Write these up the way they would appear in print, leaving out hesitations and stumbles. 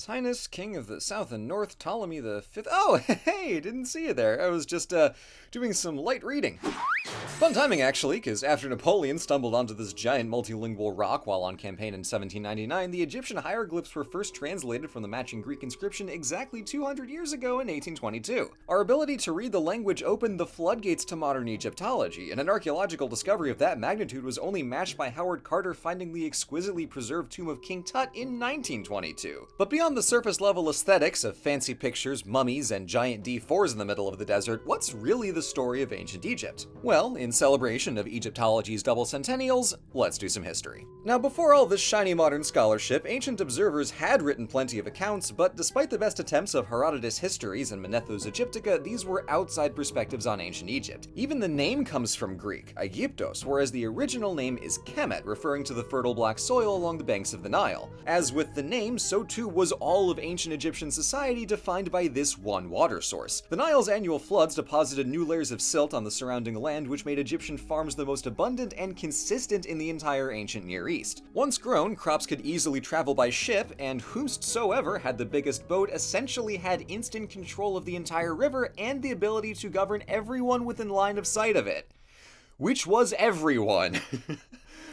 His Highness, King of the South and North, Ptolemy the Fifth. Oh, hey, didn't see you there. I was just, doing some light reading. Fun timing, actually, because after Napoleon stumbled onto this giant multilingual rock while on campaign in 1799, the Egyptian hieroglyphs were first translated from the matching Greek inscription exactly 200 years ago in 1822. Our ability to read the language opened the floodgates to modern Egyptology, and an archaeological discovery of that magnitude was only matched by Howard Carter finding the exquisitely preserved tomb of King Tut in 1922. But beyond the surface level aesthetics of fancy pictures, mummies, and giant D4s in the middle of the desert, what's really the story of ancient Egypt? Well, in celebration of Egyptology's double centennials, let's do some history. Now, before all this shiny modern scholarship, ancient observers had written plenty of accounts, but despite the best attempts of Herodotus' Histories and Manetho's Egyptica, these were outside perspectives on ancient Egypt. Even the name comes from Greek, Aegyptos, whereas the original name is Kemet, referring to the fertile black soil along the banks of the Nile. As with the name, so too was all of ancient Egyptian society defined by this one water source. The Nile's annual floods deposited new layers of silt on the surrounding land, which made Egyptian farms the most abundant and consistent in the entire ancient Near East. Once grown, crops could easily travel by ship, and whomsoever had the biggest boat essentially had instant control of the entire river and the ability to govern everyone within line of sight of it. Which was everyone.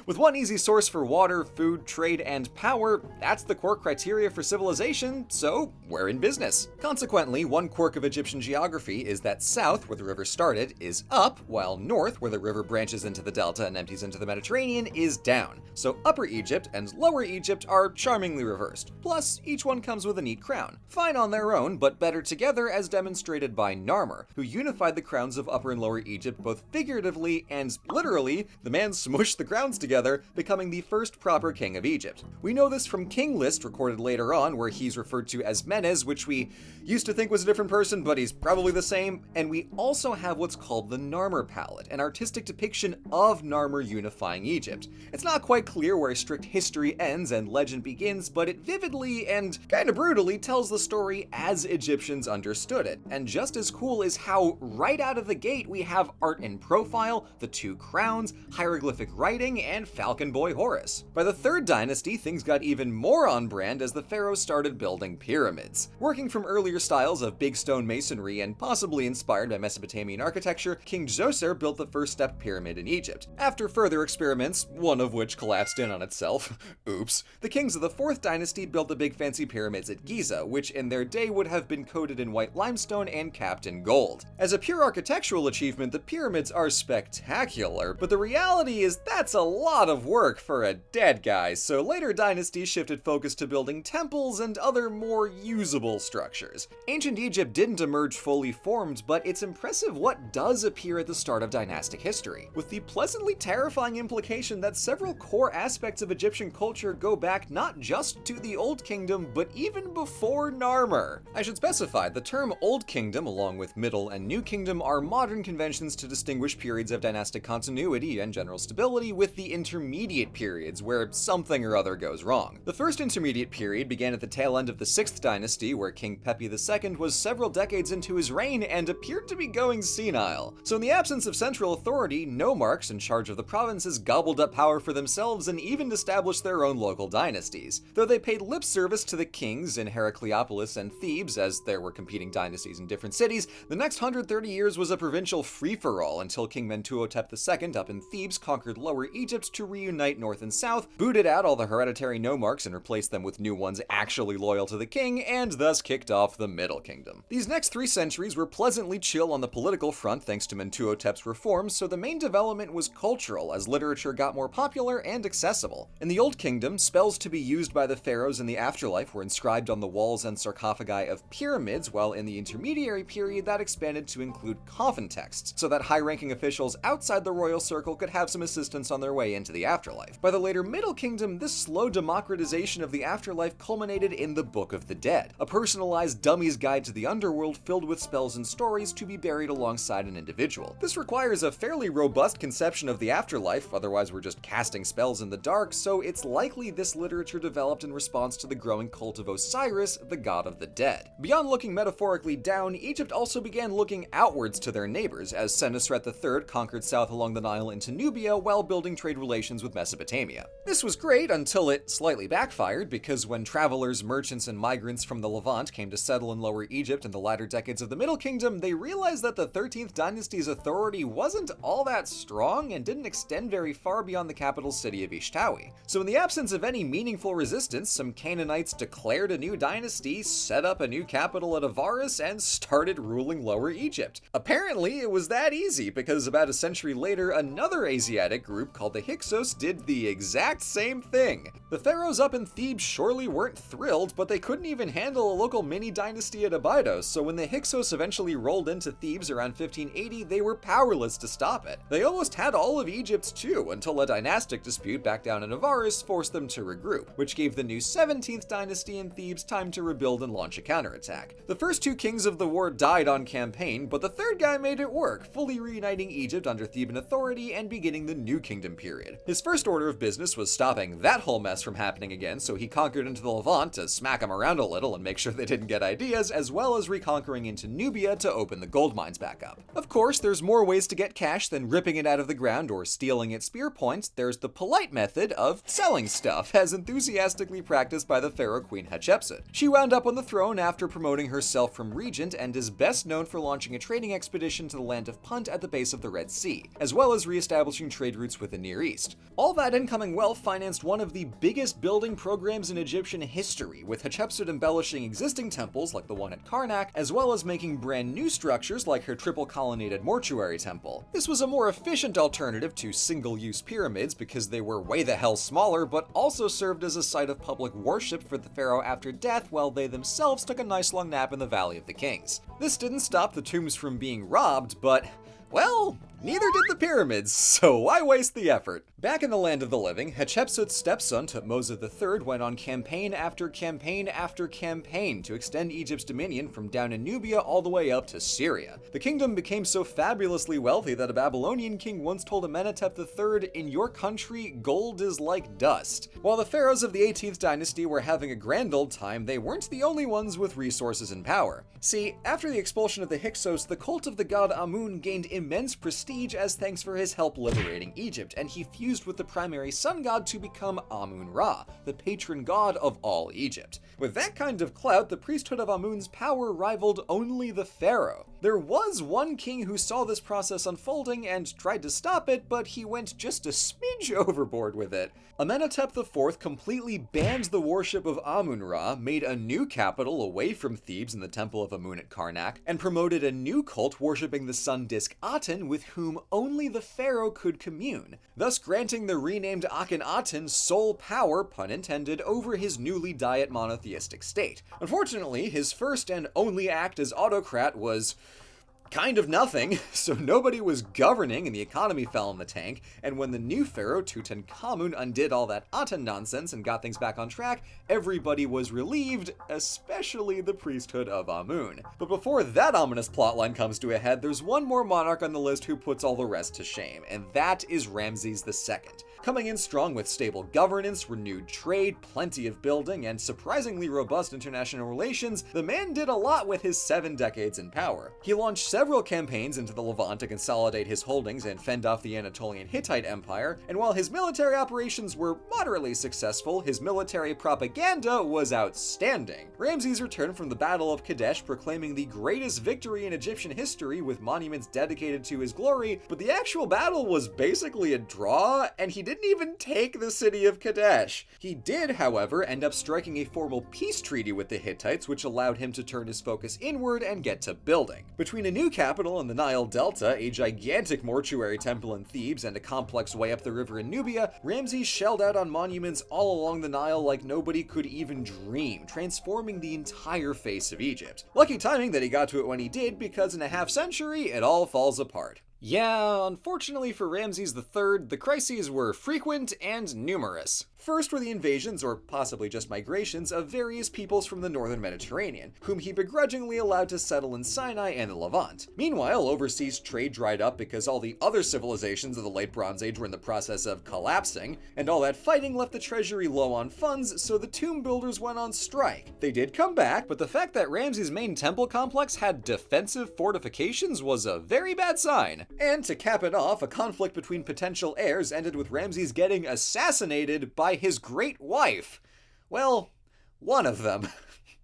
With one easy source for water, food, trade, and power, that's the core criteria for civilization, so we're in business. Consequently, one quirk of Egyptian geography is that south, where the river started, is up, while north, where the river branches into the delta and empties into the Mediterranean, is down. So Upper Egypt and Lower Egypt are charmingly reversed. Plus, each one comes with a neat crown. Fine on their own, but better together as demonstrated by Narmer, who unified the crowns of Upper and Lower Egypt both figuratively and literally. The man smushed the crowns together, becoming the first proper king of Egypt. We know this from King List, recorded later on, where he's referred to as Menes, which we used to think was a different person, but he's probably the same. And we also have what's called the Narmer palette, an artistic depiction of Narmer unifying Egypt. It's not quite clear where strict history ends and legend begins, but it vividly and kinda brutally tells the story as Egyptians understood it. And just as cool is how right out of the gate we have art in profile, the two crowns, hieroglyphic writing, and Falcon Boy Horus. By the Third Dynasty, things got even more on brand as the pharaohs started building pyramids. Working from earlier styles of big stone masonry and possibly inspired by Mesopotamian architecture, King Djoser built the first step pyramid in Egypt. After further experiments, one of which collapsed in on itself, oops, the kings of the Fourth Dynasty built the big fancy pyramids at Giza, which in their day would have been coated in white limestone and capped in gold. As a pure architectural achievement, the pyramids are spectacular, but the reality is that's a lot of work for a dead guy, so later dynasties shifted focus to building temples and other more usable structures. Ancient Egypt didn't emerge fully formed, but it's impressive what does appear at the start of dynastic history, with the pleasantly terrifying implication that several core aspects of Egyptian culture go back not just to the Old Kingdom, but even before Narmer. I should specify, the term Old Kingdom, along with Middle and New Kingdom, are modern conventions to distinguish periods of dynastic continuity and general stability with the intermediate periods where something or other goes wrong. The first intermediate period began at the tail end of the Sixth Dynasty, where King Pepi II was several decades into his reign and appeared to be going senile. So in the absence of central authority, nomarchs in charge of the provinces gobbled up power for themselves and even established their own local dynasties. Though they paid lip service to the kings in Heracleopolis and Thebes, as there were competing dynasties in different cities, the next 130 years was a provincial free-for-all until King Mentuhotep II up in Thebes conquered Lower Egypt to reunite North and South, booted out all the hereditary nomarchs and replaced them with new ones actually loyal to the king, and thus kicked off the Middle Kingdom. These next 3 centuries were pleasantly chill on the political front thanks to Mentuhotep's reforms, so the main development was cultural as literature got more popular and accessible. In the Old Kingdom, spells to be used by the pharaohs in the afterlife were inscribed on the walls and sarcophagi of pyramids, while in the intermediary period that expanded to include coffin texts, so that high-ranking officials outside the royal circle could have some assistance on their way into the afterlife. By the later Middle Kingdom, this slow democratization of the afterlife culminated in the Book of the Dead, a personalized dummy's guide to the underworld filled with spells and stories to be buried alongside an individual. This requires a fairly robust conception of the afterlife, otherwise we're just casting spells in the dark, so it's likely this literature developed in response to the growing cult of Osiris, the god of the dead. Beyond looking metaphorically down, Egypt also began looking outwards to their neighbors, as Senusret III conquered south along the Nile into Nubia while building trade relations with Mesopotamia. This was great until it slightly backfired, because when travelers, merchants, and migrants from the Levant came to settle in Lower Egypt in the latter decades of the Middle Kingdom, they realized that the 13th dynasty's authority wasn't all that strong and didn't extend very far beyond the capital city of Ishtawi. So in the absence of any meaningful resistance, some Canaanites declared a new dynasty, set up a new capital at Avaris, and started ruling Lower Egypt. Apparently, it was that easy, because about a century later, another Asiatic group called the Hyksos did the exact same thing. The pharaohs up in Thebes surely weren't thrilled, but they couldn't even handle a local mini-dynasty at Abydos, so when the Hyksos eventually rolled into Thebes around 1580, they were powerless to stop it. They almost had all of Egypt too, until a dynastic dispute back down in Avaris forced them to regroup, which gave the new 17th dynasty in Thebes time to rebuild and launch a counterattack. The first two kings of the war died on campaign, but the third guy made it work, fully reuniting Egypt under Theban authority and beginning the New Kingdom period. His first order of business was stopping that whole mess from happening again, so he conquered into the Levant to smack them around a little and make sure they didn't get ideas, as well as reconquering into Nubia to open the gold mines back up. Of course, there's more ways to get cash than ripping it out of the ground or stealing its spear points. There's the polite method of selling stuff, as enthusiastically practiced by the pharaoh queen Hatshepsut. She wound up on the throne after promoting herself from regent and is best known for launching a trading expedition to the land of Punt at the base of the Red Sea, as well as re-establishing trade routes with the Near East. All that incoming wealth financed one of the biggest building programs in Egyptian history, with Hatshepsut embellishing existing temples like the one at Karnak, as well as making brand new structures like her triple colonnaded mortuary temple. This was a more efficient alternative to single-use pyramids because they were way the hell smaller, but also served as a site of public worship for the pharaoh after death, while they themselves took a nice long nap in the Valley of the Kings. This didn't stop the tombs from being robbed, but, well, neither did the pyramids, so why waste the effort? Back in the land of the living, Hatshepsut's stepson Thutmose III went on campaign after campaign after campaign to extend Egypt's dominion from down in Nubia all the way up to Syria. The kingdom became so fabulously wealthy that a Babylonian king once told Amenhotep III, "In your country, gold is like dust." While the pharaohs of the 18th dynasty were having a grand old time, they weren't the only ones with resources and power. See, after the expulsion of the Hyksos, the cult of the god Amun gained immense prestige as thanks for his help liberating Egypt, and he fused with the primary sun god to become Amun Ra, the patron god of all Egypt. With that kind of clout, the priesthood of Amun's power rivaled only the pharaoh. There was one king who saw this process unfolding and tried to stop it, but he went just a smidge overboard with it. Amenhotep IV completely banned the worship of Amun Ra, made a new capital away from Thebes in the temple of Amun at Karnak, and promoted a new cult worshipping the sun disk Aten, with whom only the pharaoh could commune, thus granting the renamed Akhenaten sole power, pun intended, over his newly diet monotheistic state. Unfortunately, his first and only act as autocrat was kind of nothing, so nobody was governing and the economy fell in the tank, and when the new pharaoh Tutankhamun undid all that Aten nonsense and got things back on track, everybody was relieved, especially the priesthood of Amun. But before that ominous plotline comes to a head, there's one more monarch on the list who puts all the rest to shame, and that is Ramses II. Coming in strong with stable governance, renewed trade, plenty of building, and surprisingly robust international relations, the man did a lot with his 7 decades in power. He launched several campaigns into the Levant to consolidate his holdings and fend off the Anatolian Hittite Empire, and while his military operations were moderately successful, his military propaganda was outstanding. Ramses returned from the Battle of Kadesh proclaiming the greatest victory in Egyptian history with monuments dedicated to his glory, but the actual battle was basically a draw, and he didn't even take the city of Kadesh. He did, however, end up striking a formal peace treaty with the Hittites, which allowed him to turn his focus inward and get to building. Between a new capital in the Nile Delta, a gigantic mortuary temple in Thebes, and a complex way up the river in Nubia, Ramses shelled out on monuments all along the Nile like nobody could even dream, transforming the entire face of Egypt. Lucky timing that he got to it when he did, because in a half century, it all falls apart. Yeah, unfortunately for Ramses III, the crises were frequent and numerous. First were the invasions, or possibly just migrations, of various peoples from the northern Mediterranean, whom he begrudgingly allowed to settle in Sinai and the Levant. Meanwhile, overseas trade dried up because all the other civilizations of the late Bronze Age were in the process of collapsing, and all that fighting left the treasury low on funds, so the tomb builders went on strike. They did come back, but the fact that Ramses' main temple complex had defensive fortifications was a very bad sign. And to cap it off, a conflict between potential heirs ended with Ramses getting assassinated by his great wife. Well, one of them.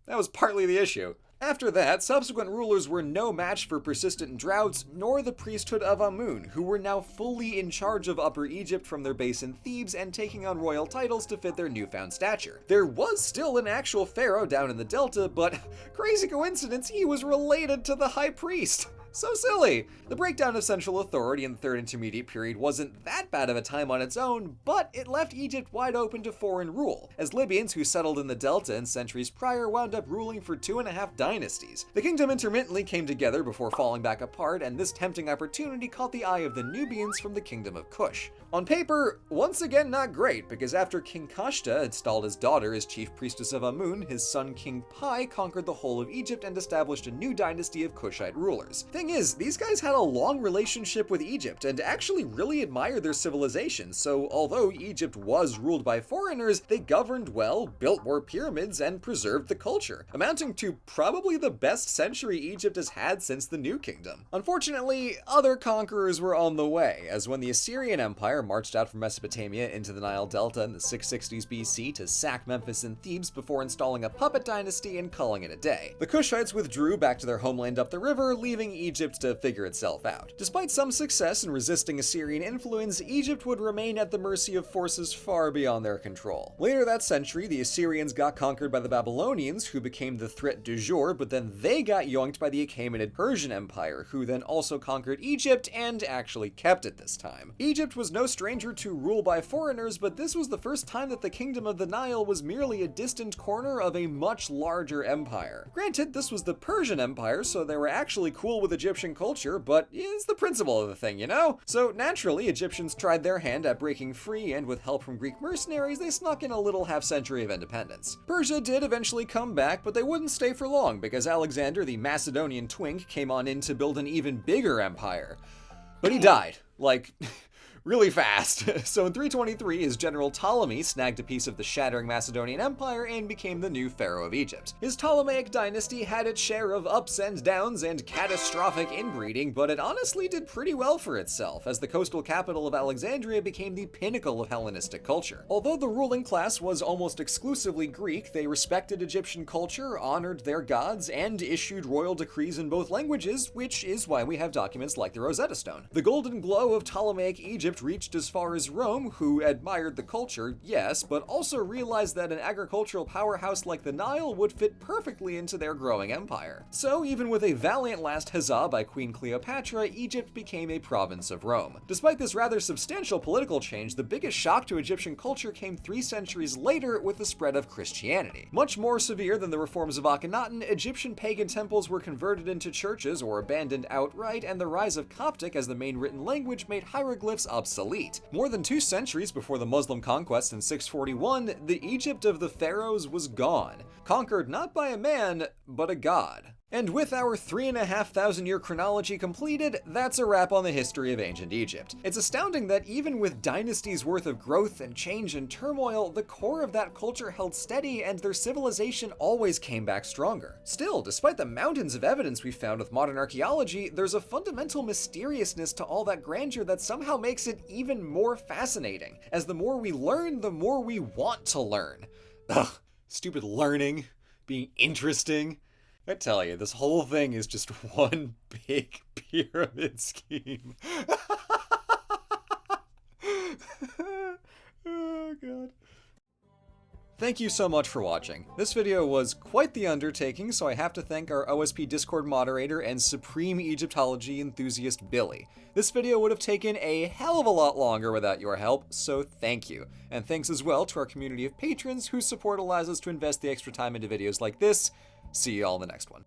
That was partly the issue. After that, subsequent rulers were no match for persistent droughts, nor the priesthood of Amun, who were now fully in charge of Upper Egypt from their base in Thebes and taking on royal titles to fit their newfound stature. There was still an actual pharaoh down in the delta, but crazy coincidence, he was related to the high priest. So silly! The breakdown of central authority in the Third Intermediate Period wasn't that bad of a time on its own, but it left Egypt wide open to foreign rule, as Libyans who settled in the Delta in centuries prior wound up ruling for 2.5 dynasties. The kingdom intermittently came together before falling back apart, and this tempting opportunity caught the eye of the Nubians from the Kingdom of Kush. On paper, once again not great, because after King Kashta installed his daughter as chief priestess of Amun, his son King Pi conquered the whole of Egypt and established a new dynasty of Kushite rulers. Thing is, these guys had a long relationship with Egypt and actually really admired their civilization, so although Egypt was ruled by foreigners, they governed well, built more pyramids, and preserved the culture, amounting to probably the best century Egypt has had since the New Kingdom. Unfortunately, other conquerors were on the way, as when the Assyrian Empire marched out from Mesopotamia into the Nile Delta in the 660s BC to sack Memphis and Thebes before installing a puppet dynasty and calling it a day. The Kushites withdrew back to their homeland up the river, leaving Egypt to figure itself out. Despite some success in resisting Assyrian influence, Egypt would remain at the mercy of forces far beyond their control. Later that century, the Assyrians got conquered by the Babylonians, who became the threat du jour, but then they got yoinked by the Achaemenid Persian Empire, who then also conquered Egypt and actually kept it this time. Egypt was no stranger to rule by foreigners, but this was the first time that the Kingdom of the Nile was merely a distant corner of a much larger empire. Granted, this was the Persian Empire, so they were actually cool with Egyptian culture, but it's the principle of the thing, you know? So naturally, Egyptians tried their hand at breaking free, and with help from Greek mercenaries, they snuck in a little half-century of independence. Persia did eventually come back, but they wouldn't stay for long, because Alexander, the Macedonian twink, came on in to build an even bigger empire. But he died. Like, really fast. So in 323, his general Ptolemy snagged a piece of the shattering Macedonian Empire and became the new pharaoh of Egypt. His Ptolemaic dynasty had its share of ups and downs and catastrophic inbreeding, but it honestly did pretty well for itself, as the coastal capital of Alexandria became the pinnacle of Hellenistic culture. Although the ruling class was almost exclusively Greek, they respected Egyptian culture, honored their gods, and issued royal decrees in both languages, which is why we have documents like the Rosetta Stone. The golden glow of Ptolemaic Egypt reached as far as Rome, who admired the culture, yes, but also realized that an agricultural powerhouse like the Nile would fit perfectly into their growing empire. So even with a valiant last huzzah by Queen Cleopatra, Egypt became a province of Rome. Despite this rather substantial political change, the biggest shock to Egyptian culture came 3 centuries later with the spread of Christianity. Much more severe than the reforms of Akhenaten, Egyptian pagan temples were converted into churches or abandoned outright, and the rise of Coptic as the main written language made hieroglyphs obsolete. More than 2 centuries before the Muslim conquest in 641, the Egypt of the pharaohs was gone, conquered not by a man, but a god. And with our 3,500 year chronology completed, that's a wrap on the history of ancient Egypt. It's astounding that even with dynasties worth of growth and change and turmoil, the core of that culture held steady and their civilization always came back stronger. Still, despite the mountains of evidence we found with modern archaeology, there's a fundamental mysteriousness to all that grandeur that somehow makes it even more fascinating. As the more we learn, the more we want to learn. Ugh, stupid learning, being interesting. I tell you, this whole thing is just one big pyramid scheme. Oh, God. Thank you so much for watching. This video was quite the undertaking, so I have to thank our OSP Discord moderator and supreme Egyptology enthusiast, Billy. This video would have taken a hell of a lot longer without your help, so thank you. And thanks as well to our community of patrons whose support allows us to invest the extra time into videos like this. See you all in the next one.